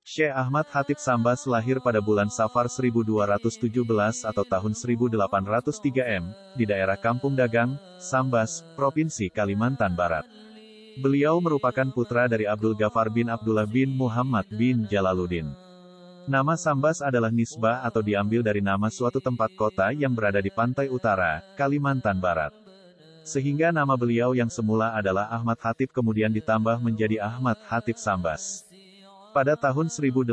Syekh Ahmad Khatib Sambas lahir pada bulan Safar 1217 atau tahun 1803 M, di daerah Kampung Dagang, Sambas, Provinsi Kalimantan Barat. Beliau merupakan putra dari Abdul Ghaffar bin Abdullah bin Muhammad bin Jalaluddin. Nama Sambas adalah nisbah atau diambil dari nama suatu tempat kota yang berada di pantai utara, Kalimantan Barat. Sehingga nama beliau yang semula adalah Ahmad Khatib kemudian ditambah menjadi Ahmad Khatib Sambas. Pada tahun 1820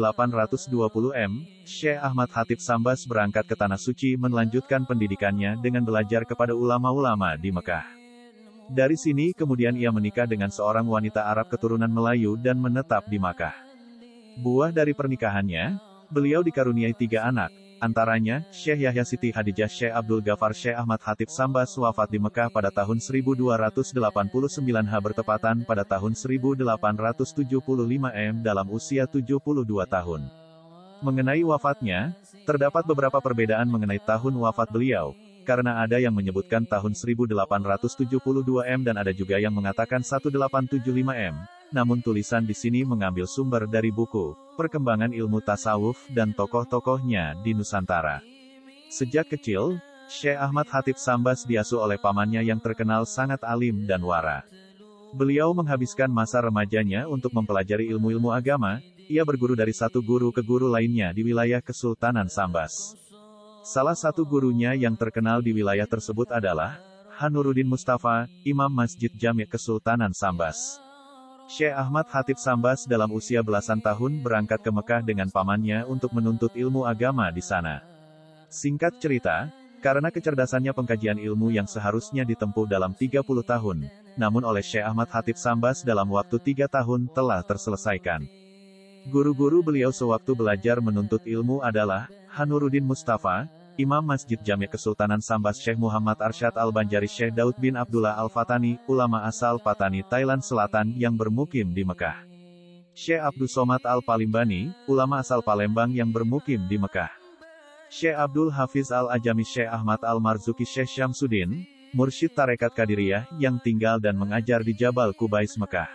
M, Syekh Ahmad Khatib Sambas berangkat ke Tanah Suci melanjutkan pendidikannya dengan belajar kepada ulama-ulama di Mekah. Dari sini kemudian ia menikah dengan seorang wanita Arab keturunan Melayu dan menetap di Makkah. Buah dari pernikahannya, beliau dikaruniai 3 anak, antaranya, Syekh Yahya Siti Hadijah Syekh Abdul Ghaffar Syekh Ahmad Khatib Sambas wafat di Mekah pada tahun 1289 H bertepatan pada tahun 1875 M dalam usia 72 tahun. Mengenai wafatnya, terdapat beberapa perbedaan mengenai tahun wafat beliau, karena ada yang menyebutkan tahun 1872 M dan ada juga yang mengatakan 1875 M. Namun tulisan di sini mengambil sumber dari buku Perkembangan Ilmu Tasawuf dan tokoh-tokohnya di Nusantara. Sejak kecil, Syekh Ahmad Khatib Sambas diasuh oleh pamannya yang terkenal sangat alim dan wara. Beliau menghabiskan masa remajanya untuk mempelajari ilmu-ilmu agama. Ia berguru dari satu guru ke guru lainnya di wilayah Kesultanan Sambas. Salah satu gurunya yang terkenal di wilayah tersebut adalah Hanuruddin Mustafa, Imam Masjid Jami' Kesultanan Sambas. Syekh Ahmad Khatib Sambas dalam usia belasan tahun berangkat ke Mekah dengan pamannya untuk menuntut ilmu agama di sana. Singkat cerita, karena kecerdasannya pengkajian ilmu yang seharusnya ditempuh dalam 30 tahun, namun oleh Syekh Ahmad Khatib Sambas dalam waktu 3 tahun telah terselesaikan. Guru-guru beliau sewaktu belajar menuntut ilmu adalah Hanuruddin Mustafa, Imam Masjid Jami' Kesultanan Sambas Syekh Muhammad Arsyad Al-Banjari Syekh Daud bin Abdullah Al-Fatani, ulama asal Patani, Thailand Selatan yang bermukim di Mekah. Syekh Abdul Somad Al-Palimbani, ulama asal Palembang yang bermukim di Mekah. Syekh Abdul Hafiz Al-Ajami Syekh Ahmad Al-Marzuki Syekh Syamsuddin, mursyid Tarekat Qadiriyah yang tinggal dan mengajar di Jabal Kubais Mekah.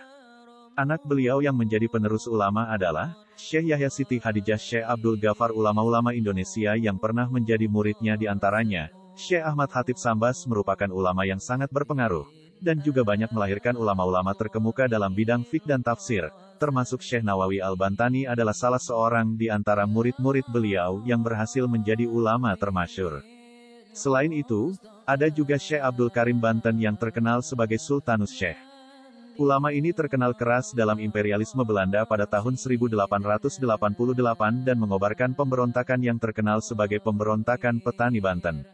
Anak beliau yang menjadi penerus ulama adalah Syekh Yahya Siti Hadijah Syekh Abdul Ghaffar. Ulama-ulama Indonesia yang pernah menjadi muridnya di antaranya, Syekh Ahmad Khatib Sambas merupakan ulama yang sangat berpengaruh, dan juga banyak melahirkan ulama-ulama terkemuka dalam bidang fiqh dan tafsir, termasuk Syekh Nawawi Al-Bantani adalah salah seorang di antara murid-murid beliau yang berhasil menjadi ulama termasyhur. Selain itu, ada juga Syekh Abdul Karim Banten yang terkenal sebagai Sultanus Syekh. Ulama ini terkenal keras dalam imperialisme Belanda pada tahun 1888 dan mengobarkan pemberontakan yang terkenal sebagai pemberontakan petani Banten.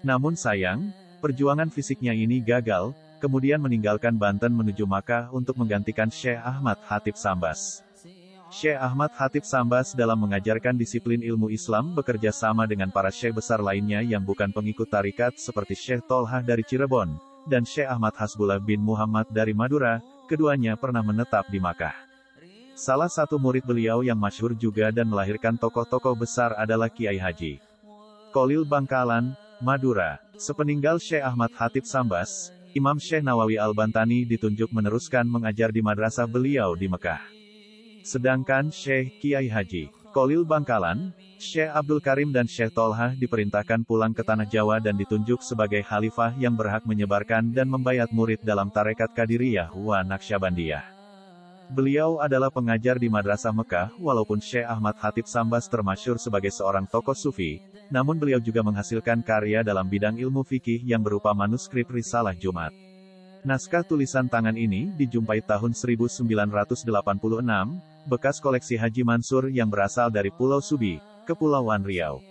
Namun sayang, perjuangan fisiknya ini gagal, kemudian meninggalkan Banten menuju Makkah untuk menggantikan Syekh Ahmad Khatib Sambas. Syekh Ahmad Khatib Sambas dalam mengajarkan disiplin ilmu Islam bekerja sama dengan para syekh besar lainnya yang bukan pengikut tarikat seperti Syekh Tolhah dari Cirebon, dan Syekh Ahmad Hasbullah bin Muhammad dari Madura. Keduanya pernah menetap di Makkah. Salah satu murid beliau yang masyhur juga dan melahirkan tokoh-tokoh besar adalah Kiai Haji Kholil Bangkalan, Madura. Sepeninggal Syekh Ahmad Khatib Sambas, Imam Syekh Nawawi Al-Bantani ditunjuk meneruskan mengajar di madrasah beliau di Mekah. Sedangkan Syekh Kiai Haji Kholil Bangkalan, Syekh Abdul Karim dan Syekh Tolhah diperintahkan pulang ke Tanah Jawa dan ditunjuk sebagai khalifah yang berhak menyebarkan dan membayat murid dalam Tarekat Qadiriyah wa Naqsyabandiyah. Beliau adalah pengajar di Madrasah Mekah. Walaupun Syekh Ahmad Khatib Sambas termasyhur sebagai seorang tokoh sufi, namun beliau juga menghasilkan karya dalam bidang ilmu fikih yang berupa manuskrip Risalah Jumat. Naskah tulisan tangan ini dijumpai tahun 1986, bekas koleksi Haji Mansur yang berasal dari Pulau Subi, Kepulauan Riau.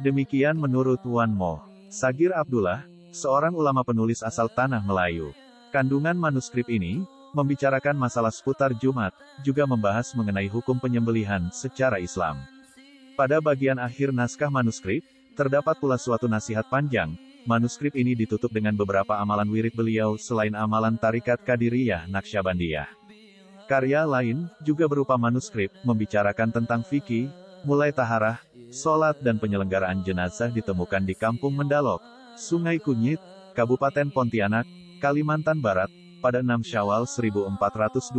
Demikian menurut Wan Moh Sagir Abdullah, seorang ulama penulis asal Tanah Melayu. Kandungan manuskrip ini membicarakan masalah seputar Jumat, juga membahas mengenai hukum penyembelihan secara Islam. Pada bagian akhir naskah manuskrip, terdapat pula suatu nasihat panjang. Manuskrip ini ditutup dengan beberapa amalan wirid beliau selain amalan Tarikat Qadiriyah Naqsyabandiyah. Karya lain, juga berupa manuskrip, membicarakan tentang fikih, mulai taharah, sholat dan penyelenggaraan jenazah ditemukan di Kampung Mendalok, Sungai Kunyit, Kabupaten Pontianak, Kalimantan Barat, pada 6 Syawal 1422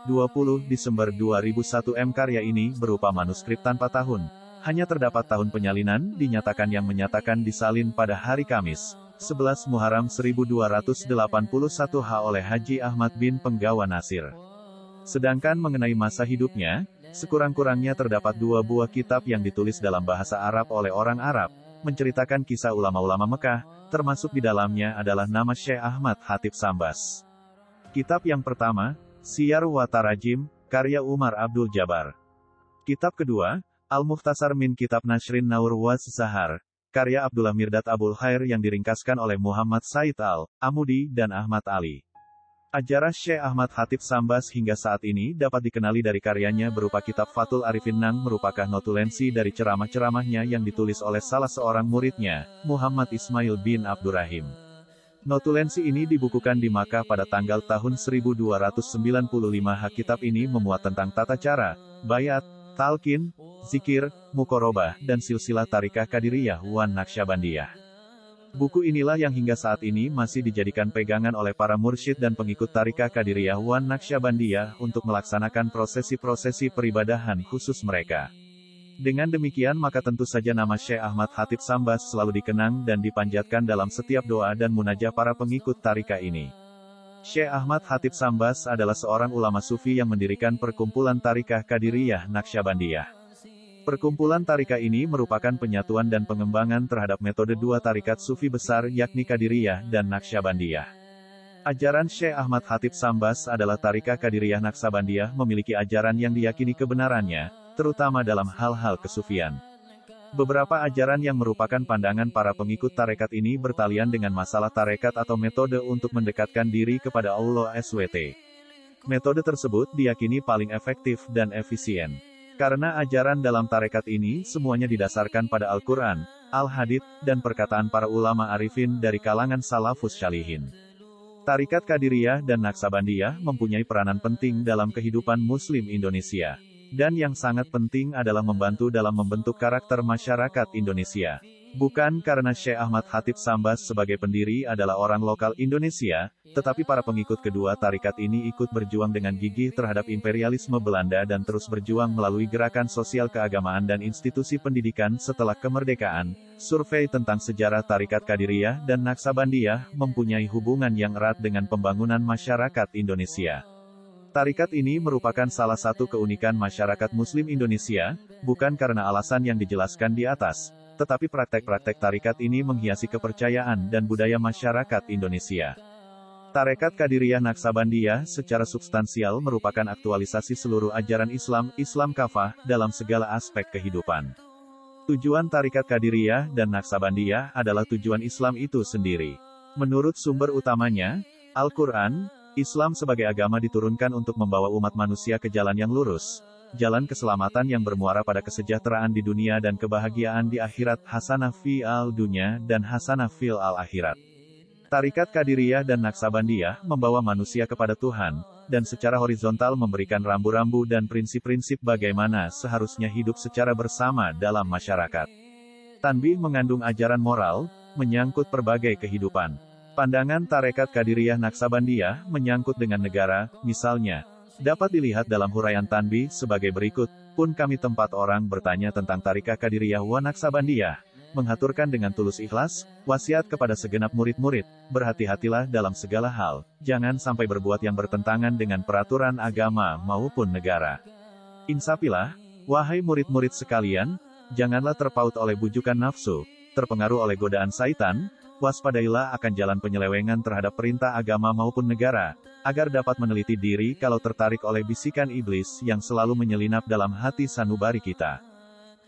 20 Desember 2001 karya ini berupa manuskrip tanpa tahun. Hanya terdapat tahun penyalinan, dinyatakan yang menyatakan disalin pada hari Kamis, 11 Muharram 1281 oleh Haji Ahmad bin Penggawa Nasir. Sedangkan mengenai masa hidupnya, sekurang-kurangnya terdapat 2 buah kitab yang ditulis dalam bahasa Arab oleh orang Arab, menceritakan kisah ulama-ulama Mekah, termasuk di dalamnya adalah nama Syekh Ahmad Khatib Sambas. Kitab yang pertama, Siyar wa Tarajim, karya Umar Abdul Jabbar. Kitab kedua, Al-Mukhtasar min Kitab Nashrin Naur wa Zahar, karya Abdullah Mirdad Abul Khair yang diringkaskan oleh Muhammad Said Al-Amudi dan Ahmad Ali. Ajarah Syekh Ahmad Khatib Sambas hingga saat ini dapat dikenali dari karyanya berupa kitab Fathul Arifin Nang merupakan notulensi dari ceramah-ceramahnya yang ditulis oleh salah seorang muridnya, Muhammad Ismail bin Abdurrahim. Notulensi ini dibukukan di Makkah pada tanggal tahun 1295. Kitab ini memuat tentang tata cara, bayat, talqin, zikir, mukorobah, dan silsilah tarikah Qadiriyah wan Naqsyabandiyah. Buku inilah yang hingga saat ini masih dijadikan pegangan oleh para mursyid dan pengikut tarikah Qadiriyah wan Naqsyabandiyah untuk melaksanakan prosesi-prosesi peribadahan khusus mereka. Dengan demikian maka tentu saja nama Syekh Ahmad Khatib Sambas selalu dikenang dan dipanjatkan dalam setiap doa dan munajah para pengikut tarikah ini. Syekh Ahmad Khatib Sambas adalah seorang ulama sufi yang mendirikan perkumpulan tarikah Qadiriyah Naqsyabandiyah. Perkumpulan tarikah ini merupakan penyatuan dan pengembangan terhadap metode 2 tarikat sufi besar yakni Qadiriyah dan Naqsyabandiyah. Ajaran Syekh Ahmad Khatib Sambas adalah tarikah Qadiriyah Naqsyabandiyah memiliki ajaran yang diyakini kebenarannya, terutama dalam hal-hal kesufian. Beberapa ajaran yang merupakan pandangan para pengikut tarekat ini bertalian dengan masalah tarekat atau metode untuk mendekatkan diri kepada Allah SWT. Metode tersebut diyakini paling efektif dan efisien. Karena ajaran dalam tarekat ini semuanya didasarkan pada Al-Quran, Al-Hadits, dan perkataan para ulama arifin dari kalangan salafus syalihin. Tarikat Qadiriyah dan Naqsyabandiyah mempunyai peranan penting dalam kehidupan Muslim Indonesia. Dan yang sangat penting adalah membantu dalam membentuk karakter masyarakat Indonesia. Bukan karena Syekh Ahmad Khatib Sambas sebagai pendiri adalah orang lokal Indonesia, tetapi para pengikut kedua tarikat ini ikut berjuang dengan gigih terhadap imperialisme Belanda dan terus berjuang melalui gerakan sosial keagamaan dan institusi pendidikan setelah kemerdekaan. Survei tentang sejarah tarikat Qadiriyah dan Naqsyabandiyah mempunyai hubungan yang erat dengan pembangunan masyarakat Indonesia. Tarikat ini merupakan salah satu keunikan masyarakat Muslim Indonesia, bukan karena alasan yang dijelaskan di atas, tetapi praktek-praktek tarikat ini menghiasi kepercayaan dan budaya masyarakat Indonesia. Tarekat Qadiriyah Naqsyabandiyah secara substansial merupakan aktualisasi seluruh ajaran Islam, Islam kafah, dalam segala aspek kehidupan. Tujuan Tarekat Qadiriyah dan Naqsyabandiyah adalah tujuan Islam itu sendiri. Menurut sumber utamanya, Al-Quran, Islam sebagai agama diturunkan untuk membawa umat manusia ke jalan yang lurus, jalan keselamatan yang bermuara pada kesejahteraan di dunia dan kebahagiaan di akhirat, hasanah fi al-dunya dan hasanah fil al-akhirat. Tarikat Qadiriyah dan Naqsyabandiyah membawa manusia kepada Tuhan, dan secara horizontal memberikan rambu-rambu dan prinsip-prinsip bagaimana seharusnya hidup secara bersama dalam masyarakat. Tanbih mengandung ajaran moral, menyangkut berbagai kehidupan. Pandangan Tarekat Qadiriyah Naqsyabandiyah menyangkut dengan negara, misalnya, dapat dilihat dalam huraian tanbih sebagai berikut. Pun kami tempat orang bertanya tentang Tarikah Qadiriyah wa Naqsyabandiyah, menghaturkan dengan tulus ikhlas, wasiat kepada segenap murid-murid, berhati-hatilah dalam segala hal, jangan sampai berbuat yang bertentangan dengan peraturan agama maupun negara. Insafilah, wahai murid-murid sekalian, janganlah terpaut oleh bujukan nafsu, terpengaruh oleh godaan syaitan, waspadailah akan jalan penyelewengan terhadap perintah agama maupun negara, agar dapat meneliti diri kalau tertarik oleh bisikan iblis yang selalu menyelinap dalam hati sanubari kita.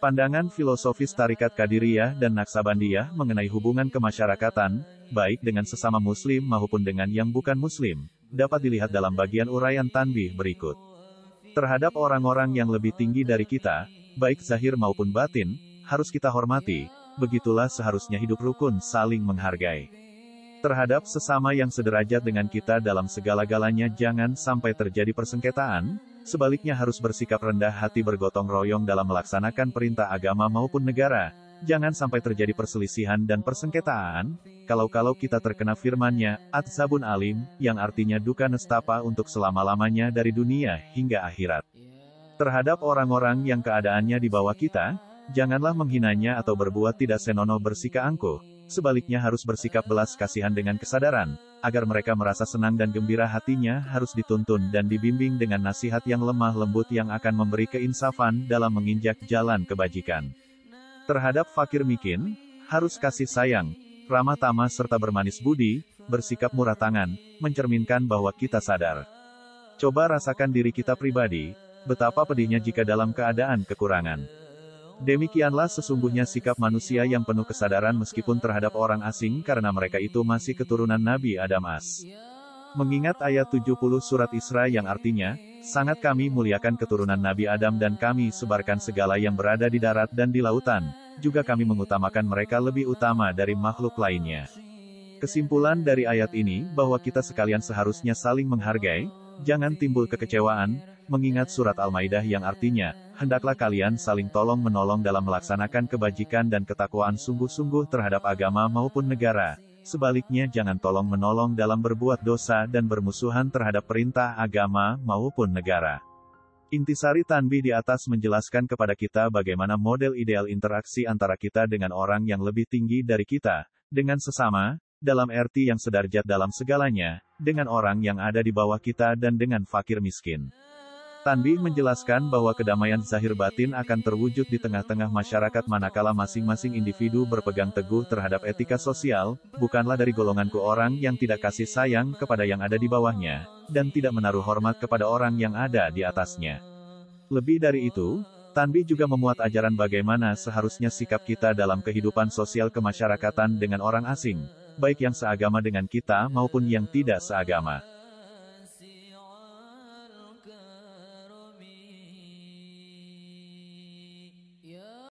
Pandangan filosofis Tarikat Qadiriyah dan Naqsyabandiyah mengenai hubungan kemasyarakatan, baik dengan sesama muslim maupun dengan yang bukan muslim, dapat dilihat dalam bagian uraian tanbih berikut. Terhadap orang-orang yang lebih tinggi dari kita, baik zahir maupun batin, harus kita hormati. Begitulah seharusnya hidup rukun saling menghargai. Terhadap sesama yang sederajat dengan kita dalam segala-galanya jangan sampai terjadi persengketaan, sebaliknya harus bersikap rendah hati bergotong royong dalam melaksanakan perintah agama maupun negara, Jangan sampai terjadi perselisihan dan persengketaan, kalau kita terkena firman-Nya, Adzabun Alim, yang artinya duka nestapa untuk selama-lamanya dari dunia hingga akhirat. Terhadap orang-orang yang keadaannya di bawah kita, janganlah menghinanya atau berbuat tidak senonoh bersikap angkuh, sebaliknya harus bersikap belas kasihan dengan kesadaran, agar mereka merasa senang dan gembira hatinya harus dituntun dan dibimbing dengan nasihat yang lemah lembut yang akan memberi keinsafan dalam menginjak jalan kebajikan. Terhadap fakir miskin, harus kasih sayang, ramah tamah serta bermanis budi, bersikap murah tangan, mencerminkan bahwa kita sadar. Coba rasakan diri kita pribadi, betapa pedihnya jika dalam keadaan kekurangan. Demikianlah sesungguhnya sikap manusia yang penuh kesadaran meskipun terhadap orang asing karena mereka itu masih keturunan Nabi Adam as. Mengingat ayat 70 surat Isra yang artinya, sangat kami muliakan keturunan Nabi Adam dan kami sebarkan segala yang berada di darat dan di lautan, juga kami mengutamakan mereka lebih utama dari makhluk lainnya. Kesimpulan dari ayat ini bahwa kita sekalian seharusnya saling menghargai, jangan timbul kekecewaan, mengingat surat Al-Maidah yang artinya, hendaklah kalian saling tolong-menolong dalam melaksanakan kebajikan dan ketakwaan sungguh-sungguh terhadap agama maupun negara. Sebaliknya jangan tolong-menolong dalam berbuat dosa dan bermusuhan terhadap perintah agama maupun negara. Intisari tanbih di atas menjelaskan kepada kita bagaimana model ideal interaksi antara kita dengan orang yang lebih tinggi dari kita, dengan sesama, dalam arti yang sederajat dalam segalanya, dengan orang yang ada di bawah kita dan dengan fakir miskin. Tanbih menjelaskan bahwa kedamaian zahir batin akan terwujud di tengah-tengah masyarakat manakala masing-masing individu berpegang teguh terhadap etika sosial, bukanlah dari golonganku orang yang tidak kasih sayang kepada yang ada di bawahnya, dan tidak menaruh hormat kepada orang yang ada di atasnya. Lebih dari itu, Tanbih juga memuat ajaran bagaimana seharusnya sikap kita dalam kehidupan sosial kemasyarakatan dengan orang asing, baik yang seagama dengan kita maupun yang tidak seagama.